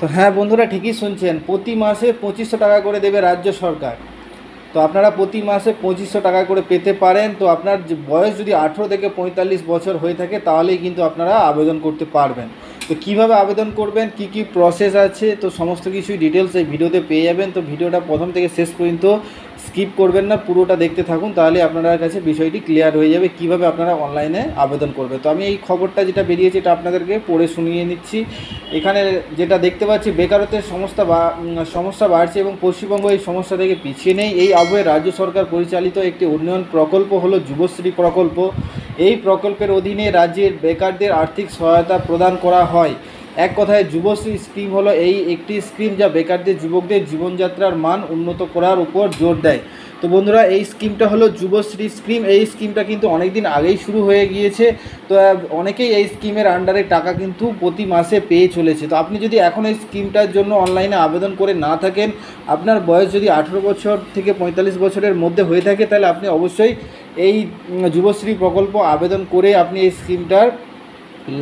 তো হ্যাঁ বন্ধুরা, ঠিকই শুনছেন, প্রতি মাসে 2500 টাকা করে দেবে রাজ্য সরকার। তো আপনারা প্রতি মাসে 2500 টাকা করে পেতে পারেন। তো আপনার বয়স যদি 18 থেকে 45 বছর হয়ে থাকে তাহলেই কিন্তু আপনারা আবেদন করতে পারবেন। তো কিভাবে আবেদন করবেন, কি কি প্রসেস আছে, তো সমস্ত কিছুই ডিটেলস এই ভিডিওতে পেয়ে যাবেন। তো ভিডিওটা প্রথম থেকে শেষ পর্যন্ত স্কিপ করবেন না, পুরোটা দেখতে থাকুন, তাহলে আপনার কাছে বিষয়টি ক্লিয়ার হয়ে যাবে কিভাবে আপনারা অনলাইনে আবেদন করবে। তো আমি এই খবরটা যেটা বেরিয়েছে এটা আপনাদেরকে পড়ে শুনিয়ে নিচ্ছি। এখানে যেটা দেখতে পাচ্ছি, বেকারত্বের সমস্যা বাড়ছে এবং পশ্চিমবঙ্গ এই সমস্যা থেকে পিছিয়ে নেই। এই আবহে রাজ্য সরকার পরিচালিত একটি উন্নয়ন প্রকল্প হলো যুবশ্রী প্রকল্প। এই প্রকল্পের অধীনে রাজ্যের বেকারদের আর্থিক সহায়তা প্রদান করা হয়। এক কথায় যুবশ্রী স্কিম হলো এই একটি স্কিম যা বেকারদের যুবকদের জীবনযাত্রার মান উন্নত করার উপর জোর দেয়। তো বন্ধুরা, এই স্কিমটা হলো যুবশ্রী স্কিম। এই স্কিমটা কিন্তু অনেক দিন আগেই শুরু হয়ে গিয়েছে। তো অনেকেই এই স্কিমের আন্ডারে টাকা কিন্তু প্রতি মাসে পেয়ে চলেছে। তো আপনি যদি এখন এই স্কিমটার জন্য অনলাইনে আবেদন করে না থাকেন, আপনার বয়স যদি 18 বছর থেকে 45 বছরের মধ্যে হয়ে থাকে, তাহলে আপনি অবশ্যই এই যুবশ্রী প্রকল্প আবেদন করে আপনি এই স্কিমটার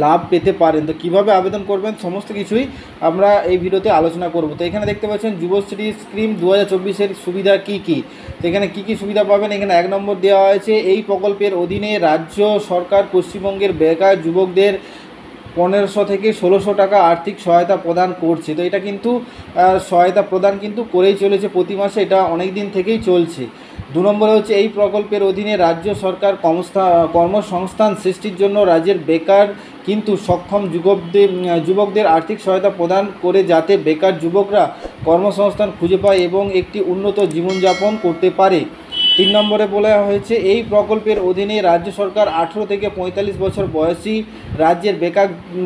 লাভ পেতে পারেন। তো কীভাবে আবেদন করবেন সমস্ত কিছুই আমরা এই ভিডিওতে আলোচনা করব। তো এখানে দেখতে পাচ্ছেন যুবশ্রী স্কিম 2024-এর সুবিধা কী কী। তো এখানে কী কী সুবিধা পাবেন, এখানে 1 নম্বর দেওয়া হয়েছে, এই প্রকল্পের অধীনে রাজ্য সরকার পশ্চিমবঙ্গের বেকার যুবকদের 1500 থেকে 1600 টাকা আর্থিক সহায়তা প্রদান করছে। তো এটা কিন্তু সহায়তা প্রদান কিন্তু করেই চলেছে প্রতি মাসে, এটা অনেক দিন থেকেই চলছে। 2 নম্বরে হচ্ছে, এই প্রকল্পের অধীনে রাজ্য সরকার কর্মসংস্থান সৃষ্টির জন্য রাজ্যের বেকার কিন্তু সক্ষম যুবকদের আর্থিক সহায়তা প্রদান করে, যাতে বেকার যুবকরা কর্মসংস্থান খুঁজে পায় এবং একটি উন্নত জীবনযাপন করতে পারে। 3 নম্বরে বলা হয়েছে, এই প্রকল্পের অধীনে রাজ্য সরকার 18 থেকে 45 বছর বয়সী রাজ্যের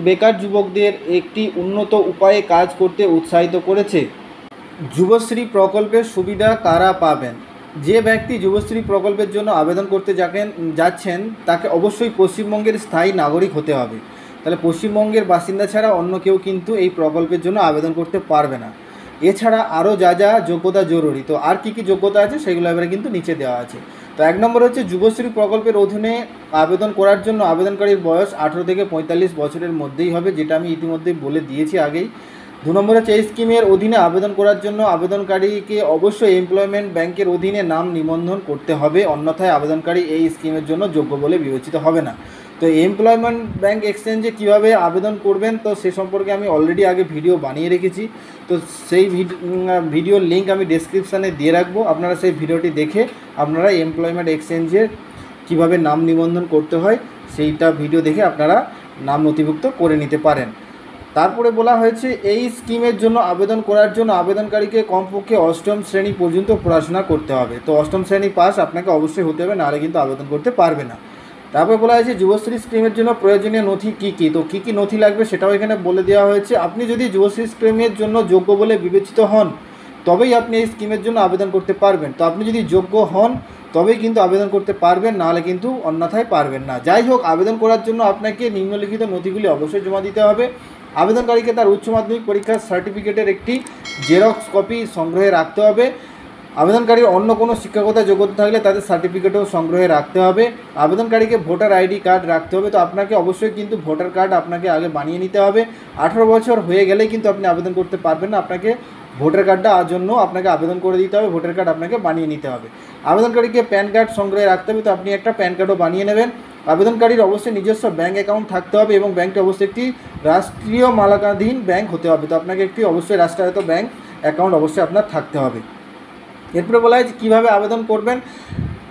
বেকার যুবকদের একটি উন্নত উপায়ে কাজ করতে উৎসাহিত করেছে। যুবশ্রী প্রকল্পের সুবিধা কারা পাবেন? যে ব্যক্তি যুবশ্রী প্রকল্পের জন্য আবেদন করতে যাচ্ছেন তাকে অবশ্যই পশ্চিমবঙ্গের স্থায়ী নাগরিক হতে হবে। তাহলে পশ্চিমবঙ্গের বাসিন্দা ছাড়া অন্য কেউ কিন্তু এই প্রকল্পের জন্য আবেদন করতে পারবে না। এছাড়া আরও যা যা যোগ্যতা জরুরি, তো আর কী কী যোগ্যতা আছে সেগুলো এবারে কিন্তু নিচে দেওয়া আছে। তো 1 নম্বর হচ্ছে, যুবশ্রী প্রকল্পের অধীনে আবেদন করার জন্য আবেদনকারীর বয়স 18 থেকে 45 বছরের মধ্যেই হবে, যেটা আমি ইতিমধ্যেই বলে দিয়েছি আগেই। 2 নম্বর হচ্ছে, এই স্কিমের অধীনে আবেদন করার জন্য আবেদনকারীকে অবশ্যই এমপ্লয়মেন্ট ব্যাংকের অধীনে নাম নিবন্ধন করতে হবে, অন্যথায় আবেদনকারী এই স্কিমের জন্য যোগ্য বলে বিবেচিত হবে না। তো এমপ্লয়মেন্ট ব্যাংক এক্সচেঞ্জে কীভাবে আবেদন করবেন, তো সে সম্পর্কে আমি অলরেডি আগে ভিডিও বানিয়ে রেখেছি। তো সেই ভিডিওর লিঙ্ক আমি ডেসক্রিপশানে দিয়ে রাখবো, আপনারা সেই ভিডিওটি দেখে আপনারা এমপ্লয়মেন্ট এক্সচেঞ্জের কীভাবে নাম নিবন্ধন করতে হয় সেইটা ভিডিও দেখে আপনারা নাম নথিভুক্ত করে নিতে পারেন। তারপরে বলা হয়েছে, এই স্কিমের জন্য আবেদন করার জন্য আবেদনকারীকে কমপক্ষে 8ম শ্রেণী পর্যন্ত পড়াশোনা করতে হবে। তো 8ম শ্রেণী পাস আপনাকে অবশ্যই হতে হবে, নাহলে কিন্তু আবেদন করতে পারবে না। তারপরে বলা হয়েছে, যুবশ্রী স্কিমের জন্য প্রয়োজনীয় নথি কী কী। তো কী কী নথি লাগবে সেটাও এখানে বলে দেওয়া হয়েছে। আপনি যদি যুবশ্রী স্কিমের জন্য যোগ্য বলে বিবেচিত হন, তবেই আপনি এই স্কিমের জন্য আবেদন করতে পারবেন। তো আপনি যদি যোগ্য হন তবেই কিন্তু আবেদন করতে পারবেন, নাহলে কিন্তু অন্যথায় পারবেন না। যাই হোক, আবেদন করার জন্য আপনাকে নিম্নলিখিত নথিগুলি অবশ্যই জমা দিতে হবে। আবেদনকারীকে তার উচ্চ মাধ্যমিক পরীক্ষার সার্টিফিকেটের একটি জেরক্স কপি সংগ্রহে রাখতে হবে। আবেদনকারীর অন্য কোনো শিক্ষাগত যোগ্যতা থাকলে তাদের সার্টিফিকেটও সংগ্রহে রাখতে হবে। আবেদনকারীকে ভোটার আইডি কার্ড রাখতে হবে। তো আপনাকে অবশ্যই কিন্তু ভোটার কার্ড আপনাকে আগে বানিয়ে নিতে হবে। 18 বছর হয়ে গেলেই কিন্তু আপনি আবেদন করতে পারবেন না, আপনাকে ভোটার কার্ডটা জন্য আপনাকে আবেদন করে দিতে হবে, ভোটার কার্ড আপনাকে বানিয়ে নিতে হবে। আবেদনকারীকে প্যান কার্ড সংগ্রহে রাখতে হবে। তো আপনি একটা প্যান কার্ডও বানিয়ে নেবেন। আবেদনকারীর অবশ্যই নিজস্ব ব্যাঙ্ক অ্যাকাউন্ট থাকতে হবে এবং ব্যাঙ্কটি অবশ্যই একটি রাষ্ট্রীয় মালিকানাধীন ব্যাঙ্ক হতে হবে। তো আপনাকে একটি অবশ্যই রাষ্ট্রায়ত্ত ব্যাঙ্ক অ্যাকাউন্ট অবশ্যই আপনার থাকতে হবে। এরপরে বলা হয়েছে কীভাবে আবেদন করবেন।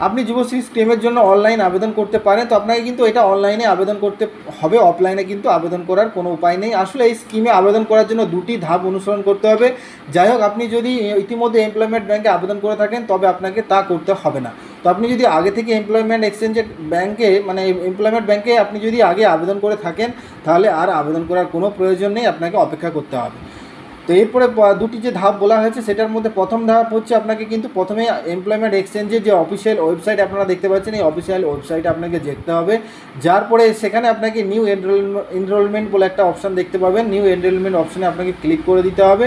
আপনি যুবশ্রী স্কিমের জন্য অনলাইন আবেদন করতে পারেন। তো আপনাকে কিন্তু এটা অনলাইনে আবেদন করতে হবে, অফলাইনে কিন্তু আবেদন করার কোনো উপায় নেই। আসলে এই স্কিমে আবেদন করার জন্য 2টি ধাপ অনুসরণ করতে হবে। যাই হোক, আপনি যদি ইতিমধ্যে এমপ্লয়মেন্ট ব্যাঙ্কে আবেদন করে থাকেন তবে আপনাকে তা করতে হবে না। তো আপনি যদি আগে থেকে এমপ্লয়মেন্ট এক্সচেঞ্জের ব্যাঙ্কে এমপ্লয়মেন্ট ব্যাঙ্কে আপনি যদি আগে আবেদন করে থাকেন, তাহলে আর আবেদন করার কোনো প্রয়োজন নেই, আপনাকে অপেক্ষা করতে হবে। তো এরপরে 2টি যে ধাপ বলা হয়েছে সেটার মধ্যে প্রথম ধাপ হচ্ছে, আপনাকে কিন্তু প্রথমে এমপ্লয়মেন্ট এক্সচেঞ্জের যে অফিসিয়াল ওয়েবসাইট আপনারা দেখতে পাচ্ছেন, এই অফিসিয়াল ওয়েবসাইটে আপনাকে যেতে হবে। যার পরে সেখানে আপনাকে নিউ এনরোলমেন্ট বলে একটা অপশান দেখতে পাবেন। নিউ এনরোলমেন্ট অপশানে আপনাকে ক্লিক করে দিতে হবে।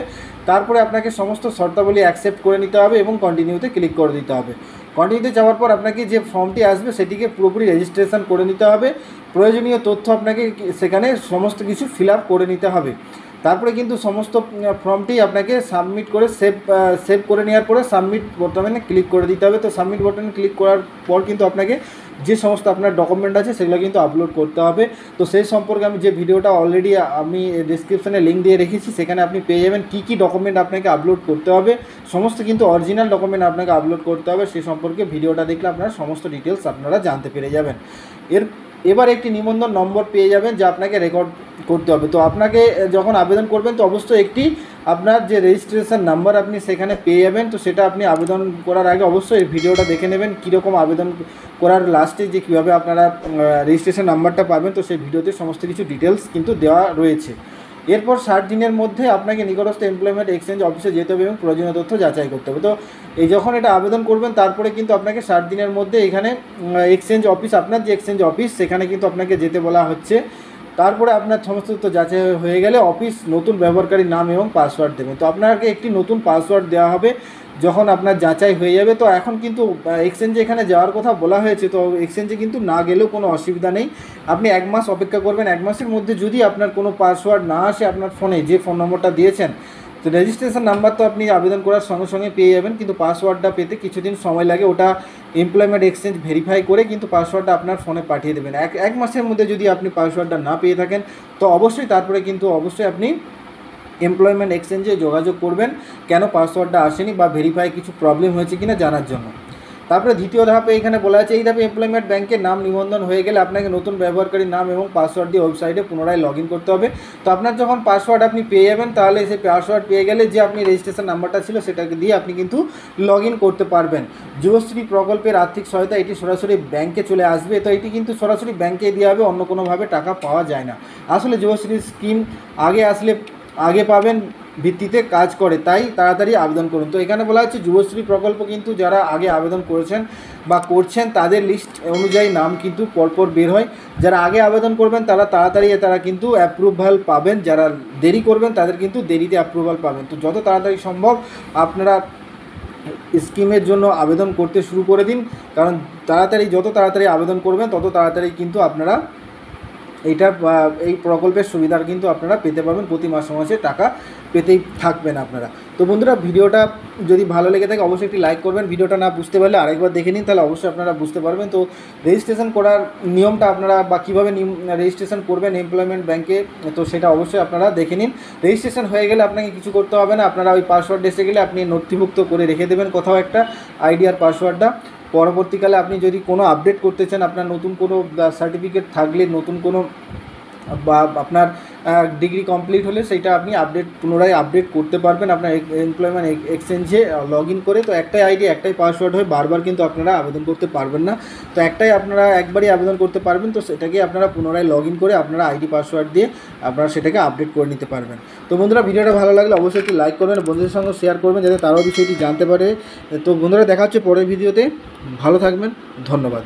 তারপরে আপনাকে সমস্ত শর্তাবলী অ্যাকসেপ্ট করে নিতে হবে এবং কন্টিনিউতে ক্লিক করে দিতে হবে। কন্টিনিউতে যাওয়ার পর আপনাকে যে ফর্মটি আসবে সেটিকে পুরোপুরি রেজিস্ট্রেশন করে নিতে হবে। প্রয়োজনীয় তথ্য আপনাকে সেখানে সমস্ত কিছু ফিল আপ করে নিতে হবে। তারপরে কিন্তু সমস্ত ফর্মটি আপনাকে সাবমিট করে সেভ করে নেওয়ার পরে সাবমিট বটনে ক্লিক করে দিতে হবে। তো সাবমিট বটনে ক্লিক করার পর কিন্তু আপনাকে যে সমস্ত আপনার ডকুমেন্ট আছে সেগুলো কিন্তু আপলোড করতে হবে। তো সেই সম্পর্কে আমি যে ভিডিওটা অলরেডি আমি ডিসক্রিপশানে লিঙ্ক দিয়ে রেখেছি, সেখানে আপনি পেয়ে যাবেন কী কী ডকুমেন্ট আপনাকে আপলোড করতে হবে। সমস্ত কিন্তু অরিজিনাল ডকুমেন্ট আপনাকে আপলোড করতে হবে, সেই সম্পর্কে ভিডিওটা দেখলে আপনারা সমস্ত ডিটেলস আপনারা জানতে পেরে যাবেন। এবার একটি নিবন্ধন নম্বর পেয়ে যাবেন যা আপনাকে রেকর্ড করতে হবে। তো আপনাকে যখন আবেদন করবেন তো অবশ্যই একটি আপনার যে রেজিস্ট্রেশন নাম্বার আপনি সেখানে পেয়ে যাবেন। তো সেটা আপনি আবেদন করার আগে অবশ্যই এই ভিডিওটা দেখে নেবেন, কীরকম আবেদন করার লাস্টে যে কীভাবে আপনারা রেজিস্ট্রেশন নাম্বারটা পাবেন। তো সেই ভিডিওতে সমস্ত কিছু ডিটেলস কিন্তু দেওয়া রয়েছে। এরপর 60 দিনের মধ্যে আপনাকে নিকটস্থ এমপ্লয়মেন্ট এক্সচেঞ্জ অফিসে যেতে হবে এবং প্রয়োজনীয় তথ্য যাচাই করতে হবে। তো এই যখন এটা আবেদন করবেন তারপরে কিন্তু আপনাকে 60 দিনের মধ্যে এখানে এক্সচেঞ্জ অফিস, আপনার যে এক্সচেঞ্জ অফিস সেখানে কিন্তু আপনাকে যেতে বলা হচ্ছে। তারপরে আপনার সমস্ত তথ্য যাচাই হয়ে গেলে অফিস নতুন ব্যবহারকারীর নাম এবং পাসওয়ার্ড দেবেন। তো আপনাকে একটি নতুন পাসওয়ার্ড দেওয়া হবে যখন আপনার যাচাই হয়ে যাবে। তো এখন কিন্তু এক্সচেঞ্জে এখানে যাওয়ার কথা বলা হয়েছে, তো এক্সচেঞ্জে কিন্তু না গেলেও কোনো অসুবিধা নেই। আপনি 1 মাস অপেক্ষা করবেন। 1 মাসের মধ্যে যদি আপনার কোনো পাসওয়ার্ড না আসে আপনার ফোনে, যে ফোন নম্বরটা দিয়েছেন, তো রেজিস্ট্রেশন নাম্বার তো আপনি আবেদন করার সঙ্গে সঙ্গে পেয়ে যাবেন, কিন্তু পাসওয়ার্ডটা পেতে কিছুদিন সময় লাগে। ওটা এমপ্লয়মেন্ট এক্সচেঞ্জ ভেরিফাই করে কিন্তু পাসওয়ার্ডটা আপনার ফোনে পাঠিয়ে দেবেন। এক মাসের মধ্যে যদি আপনি পাসওয়ার্ডটা না পেয়ে থাকেন তো অবশ্যই তারপরে কিন্তু অবশ্যই আপনি এমপ্লয়মেন্ট এক্সচেঞ্জে যোগাযোগ করবেন কেন পাসওয়ার্ডটা আসেনি বা ভেরিফাই কিছু প্রবলেম হয়েছে কিনা জানার জন্য। তারপরে দ্বিতীয় ধাপে এখানে বলা আছে, এই ধাপে এমপ্লয়মেন্ট ব্যাংকের নাম নিবন্ধন হয়ে গেলে আপনাকে নতুন ব্যবহারকারীর নাম এবং পাসওয়ার্ড দিয়ে ওয়েবসাইটে পুনরায় লগ ইন করতে হবে। তো আপনার যখন পাসওয়ার্ড আপনি পেয়ে যাবেন তাহলে সেই পাসওয়ার্ড পেয়ে গেলে যে আপনি রেজিস্ট্রেশন নাম্বারটা ছিল সেটাকে দিয়ে আপনি কিন্তু লগ ইন করতে পারবেন। যুবশ্রী প্রকল্পের আর্থিক সহায়তা এটি সরাসরি ব্যাংকে চলে আসবে। তো এটি কিন্তু সরাসরি ব্যাংকে দেওয়া হবে, অন্য কোনোভাবে টাকা পাওয়া যায় না। আসলে যুবশ্রী স্কিম আগে পাবেন ভিত্তিতে কাজ করে, তাই তাড়াতাড়ি আবেদন করুন। তো এখানে বলা হচ্ছে যুবশ্রী প্রকল্প কিন্তু যারা আগে আবেদন করেছেন বা করছেন তাদের লিস্ট অনুযায়ী নাম কিন্তু পরপর বের হয়। যারা আগে আবেদন করবেন তারা তাড়াতাড়ি কিন্তু অ্যাপ্রুভাল পাবেন, যারা দেরি করবেন তাদের কিন্তু দেরিতে অ্যাপ্রুভাল পাবেন। তো যত তাড়াতাড়ি সম্ভব আপনারা স্কিমের জন্য আবেদন করতে শুরু করে দিন, কারণ যত তাড়াতাড়ি আবেদন করবেন তত তাড়াতাড়ি কিন্তু আপনারা এই প্রকল্পের সুবিধার কিন্তু আপনারা পেতে পারবেন। প্রতি মাসে মাসে টাকা পেতেই থাকবেন আপনারা। তো বন্ধুরা, ভিডিওটা যদি ভালো লেগে থাকে অবশ্যই একটি লাইক করবেন। ভিডিওটা না বুঝতে পারলে আরেকবার দেখে নিন, তাহলে অবশ্যই আপনারা বুঝতে পারবেন। তো রেজিস্ট্রেশন করার নিয়মটা আপনারা বা কীভাবে রেজিস্ট্রেশন করবেন এমপ্লয়মেন্ট ব্যাংকে, তো সেটা অবশ্যই আপনারা দেখে নিন। রেজিস্ট্রেশন হয়ে গেলে আপনাকে কিছু করতে হবে না, আপনারা ওই পাসওয়ার্ড এসে গেলে আপনি নথিভুক্ত করে রেখে দেবেন কোথাও একটা আইডিয়ার পাসওয়ার্ডটা। পরবর্তীকালে আপনি যদি কোনো আপডেট করতে চান, আপনার নতুন কোনো সার্টিফিকেট থাকলে, নতুন কোনো বা আপনার ডিগ্রি কমপ্লিট হলে সেটা আপনি পুনরায় আপডেট করতে পারবেন আপনার এমপ্লয়মেন্ট এক্সচেঞ্জে লগ ইন করে। তো একটাই আইডি একটাই পাসওয়ার্ড হয়, বারবার কিন্তু আপনারা আবেদন করতে পারবেন না। তো আপনারা একবারই আবেদন করতে পারবেন। তো সেটাকে আপনারা পুনরায় লগ ইন করে আপনারা আইডি পাসওয়ার্ড দিয়ে আপনারা সেটাকে আপডেট করে নিতে পারবেন। তো বন্ধুরা, ভিডিওটা ভালো লাগলে অবশ্যই একটু লাইক করবেন, বন্ধুদের সঙ্গে শেয়ার করবেন যাতে তারাও বিষয়টি জানতে পারে। তো বন্ধুরা, দেখা হচ্ছে পরের ভিডিওতে। ভালো থাকবেন, ধন্যবাদ।